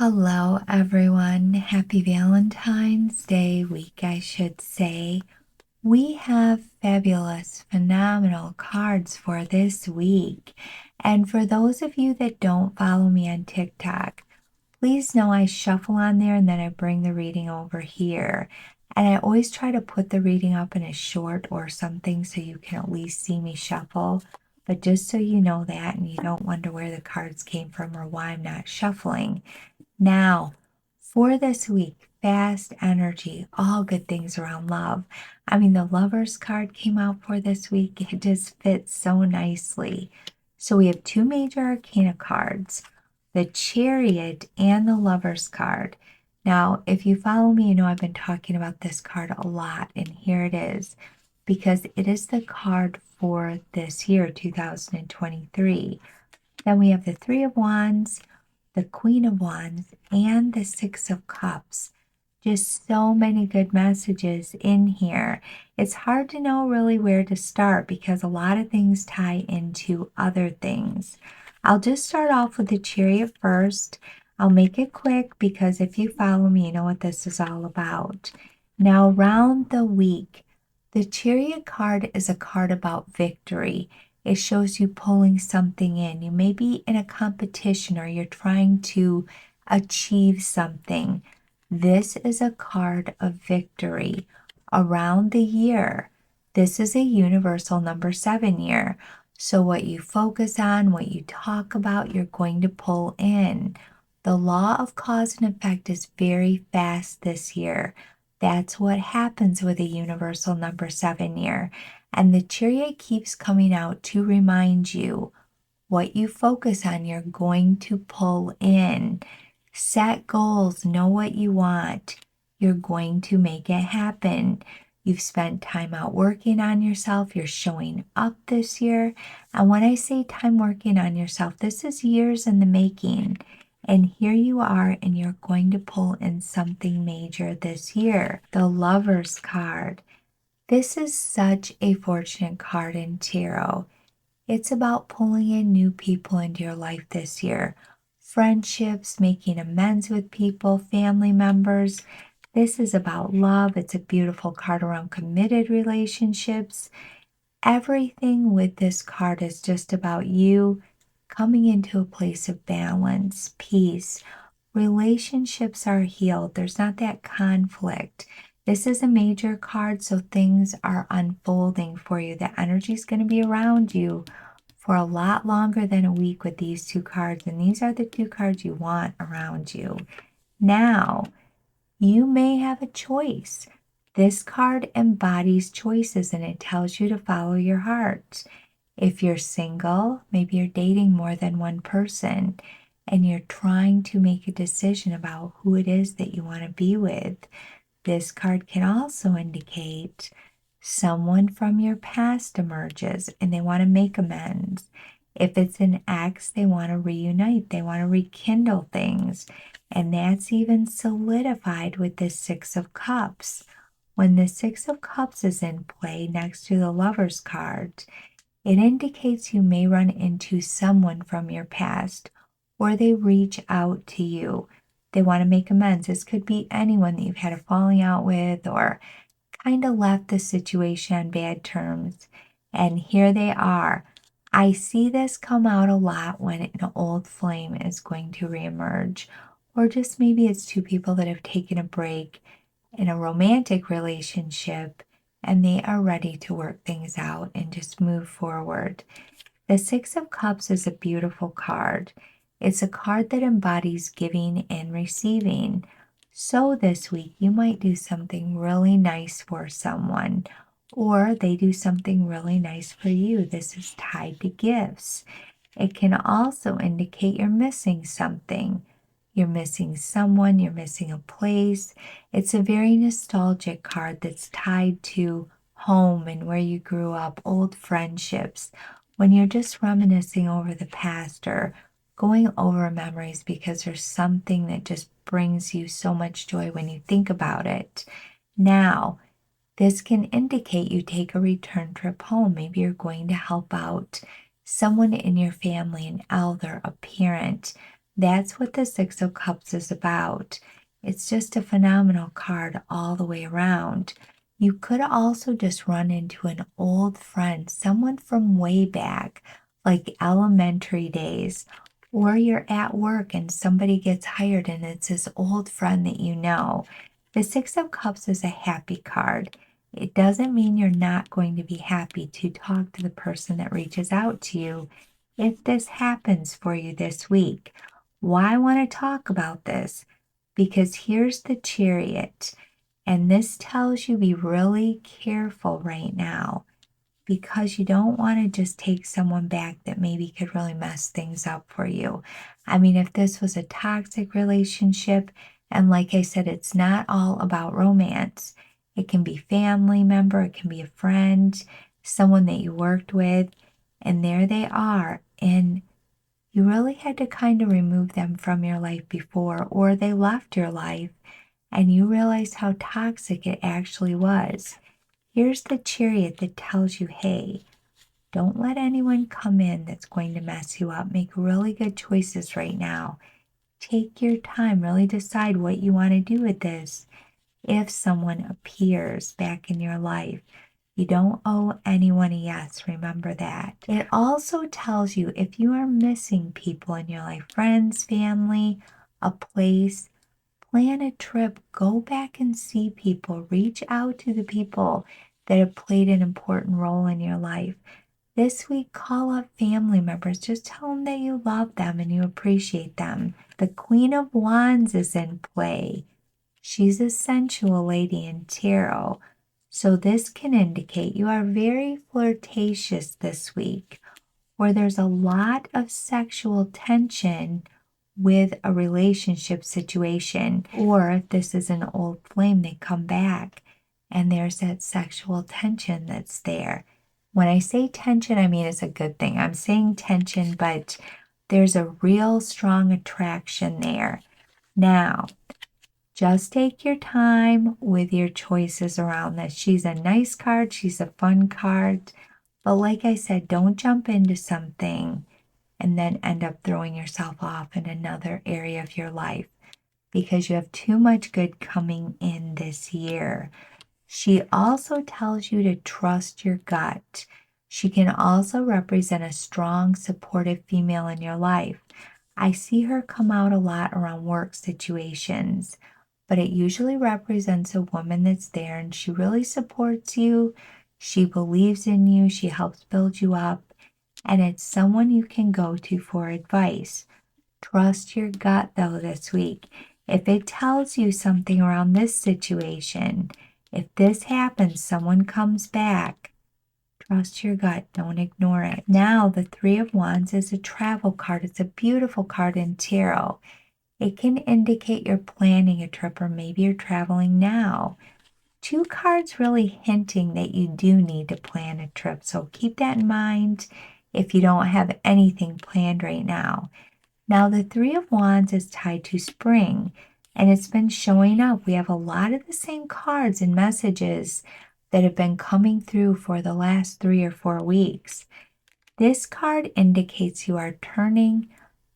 Hello, everyone. Happy Valentine's Day week, I should say. We have fabulous, phenomenal cards for this week. And for those of you that don't follow me on TikTok, please know I shuffle on there and then I bring the reading over here. And I always try to put the reading up in a short or something so you can at least see me shuffle. But just so you know that and you don't wonder where the cards came from or why I'm not shuffling. Now, for this week, fast energy, all good things around love. I mean, the Lovers card came out for this week. It just fits so nicely. So we have two major arcana cards, the Chariot and the Lovers card. Now, if you follow me, you know I've been talking about this card a lot, and here it is, because it is the card for this year, 2023. Then we have the Three of Wands, the Queen of Wands, and the Six of Cups. Just so many good messages in here. It's hard to know really where to start because a lot of things tie into other things. I'll just start off with the Chariot first. I'll make it quick because if you follow me, you know what this is all about. Now, around the week, the Chariot card is a card about victory. It shows you pulling something in. You may be in a competition or you're trying to achieve something. This is a card of victory around the year. This is a universal number 7 year. So what you focus on, what you talk about, you're going to pull in. The law of cause and effect is very fast this year. That's what happens with a universal number 7 year. And the Chariot keeps coming out to remind you what you focus on, you're going to pull in. Set goals, know what you want. You're going to make it happen. You've spent time out working on yourself. You're showing up this year. And when I say time working on yourself, this is years in the making. And here you are, and you're going to pull in something major this year. The Lovers card. This is such a fortunate card in tarot. It's about pulling in new people into your life this year. Friendships, making amends with people, family members. This is about love. It's a beautiful card around committed relationships. Everything with this card is just about you coming into a place of balance, peace. Relationships are healed. There's not that conflict. This is a major card, so things are unfolding for you. The energy is going to be around you for a lot longer than a week with these two cards, and these are the two cards you want around you. Now, you may have a choice. This card embodies choices and it tells you to follow your heart. If you're single, maybe you're dating more than one person and you're trying to make a decision about who it is that you want to be with, this card can also indicate someone from your past emerges and they want to make amends. If it's an ex, they want to reunite, they want to rekindle things. And that's even solidified with the Six of Cups. When the Six of Cups is in play next to the Lovers card, it indicates you may run into someone from your past or they reach out to you. They want to make amends. This could be anyone that you've had a falling out with or kind of left the situation on bad terms. And here they are. I see this come out a lot when an old flame is going to reemerge, or just maybe it's two people that have taken a break in a romantic relationship and they are ready to work things out and just move forward. The Six of Cups is a beautiful card. It's a card that embodies giving and receiving. So this week, you might do something really nice for someone, or they do something really nice for you. This is tied to gifts. It can also indicate you're missing something. You're missing someone, you're missing a place. It's a very nostalgic card that's tied to home and where you grew up, old friendships. When you're just reminiscing over the past or going over memories because there's something that just brings you so much joy when you think about it. Now, this can indicate you take a return trip home. Maybe you're going to help out someone in your family, an elder, a parent. That's what the Six of Cups is about. It's just a phenomenal card all the way around. You could also just run into an old friend, someone from way back, like elementary days, or you're at work and somebody gets hired and it's this old friend that you know. The Six of Cups is a happy card. It doesn't mean you're not going to be happy to talk to the person that reaches out to you if this happens for you this week. Why I want to talk about this? Because here's the Chariot, and this tells you be really careful right now because you don't want to just take someone back that maybe could really mess things up for you. I mean, if this was a toxic relationship, and like I said, it's not all about romance. It can be family member, it can be a friend, someone that you worked with, and there they are. And you really had to kind of remove them from your life before, or they left your life and you realized how toxic it actually was. Here's the Chariot that tells you, hey, don't let anyone come in that's going to mess you up. Make really good choices right now. Take your time, really decide what you want to do with this. If someone appears back in your life, you don't owe anyone a yes, remember that. It also tells you if you are missing people in your life, friends, family, a place, plan a trip, go back and see people, reach out to the people that have played an important role in your life. This week, call up family members. Just tell them that you love them and you appreciate them. The Queen of Wands is in play. She's a sensual lady in tarot. So this can indicate you are very flirtatious this week, or there's a lot of sexual tension with a relationship situation. Or if this is an old flame, they come back and there's that sexual tension that's there. When I say tension, I mean it's a good thing. I'm saying tension, but there's a real strong attraction there. Now, just take your time with your choices around this. She's a nice card. She's a fun card. But like I said, don't jump into something and then end up throwing yourself off in another area of your life because you have too much good coming in this year. She also tells you to trust your gut. She can also represent a strong, supportive female in your life. I see her come out a lot around work situations, but it usually represents a woman that's there and she really supports you. She believes in you. She helps build you up. And it's someone you can go to for advice. Trust your gut though this week. If it tells you something around this situation, if this happens, someone comes back, trust your gut. Don't ignore it. Now, the Three of Wands is a travel card. It's a beautiful card in tarot. It can indicate you're planning a trip or maybe you're traveling now. Two cards really hinting that you do need to plan a trip. So keep that in mind if you don't have anything planned right now. Now, the Three of Wands is tied to spring, and it's been showing up. We have a lot of the same cards and messages that have been coming through for the last 3 or 4 weeks. This card indicates you are turning,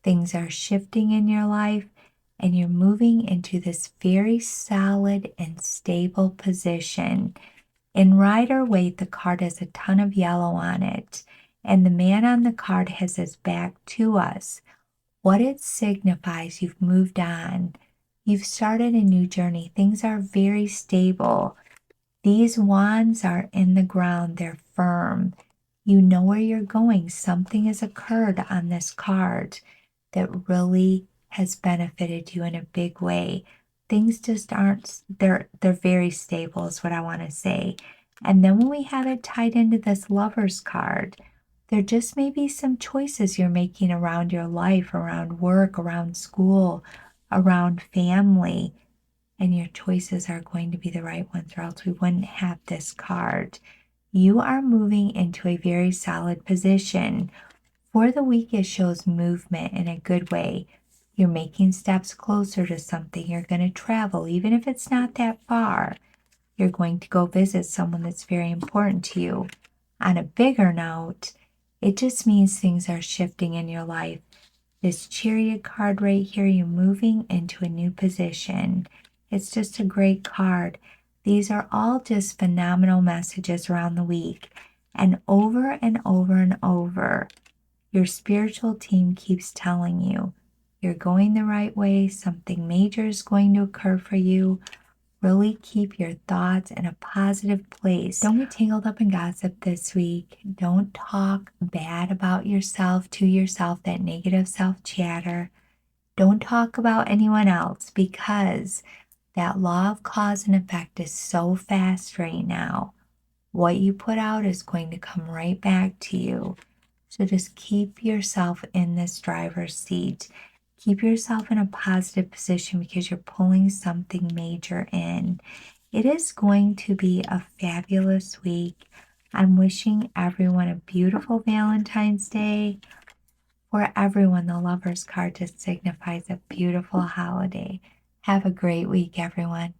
things are shifting in your life, and you're moving into this very solid and stable position. In Rider-Waite, the card has a ton of yellow on it, and the man on the card has his back to us. What it signifies, you've moved on. You've started a new journey. Things are very stable. These wands are in the ground. They're firm. You know where you're going. Something has occurred on this card that really has benefited you in a big way. Things just aren't, they're very stable is what I want to say. And then when we have it tied into this Lovers card, there just may be some choices you're making around your life, around work, around school, around family, and your choices are going to be the right ones, or else we wouldn't have this card. You are moving into a very solid position. For the week, it shows movement in a good way. You're making steps closer to something. You're going to travel, even if it's not that far. You're going to go visit someone that's very important to you. On a bigger note, it just means things are shifting in your life. This Chariot card right here, you're moving into a new position. It's just a great card. These are all just phenomenal messages around the week. And over and over and over, your spiritual team keeps telling you you're going the right way. Something major is going to occur for you. Really keep your thoughts in a positive place. Don't get tangled up in gossip this week. Don't talk bad about yourself to yourself, that negative self-chatter. Don't talk about anyone else, because that law of cause and effect is so fast right now. What you put out is going to come right back to you. So just keep yourself in this driver's seat. Keep yourself in a positive position, because you're pulling something major in. It is going to be a fabulous week. I'm wishing everyone a beautiful Valentine's Day. For everyone, the Lover's card just signifies a beautiful holiday. Have a great week, everyone.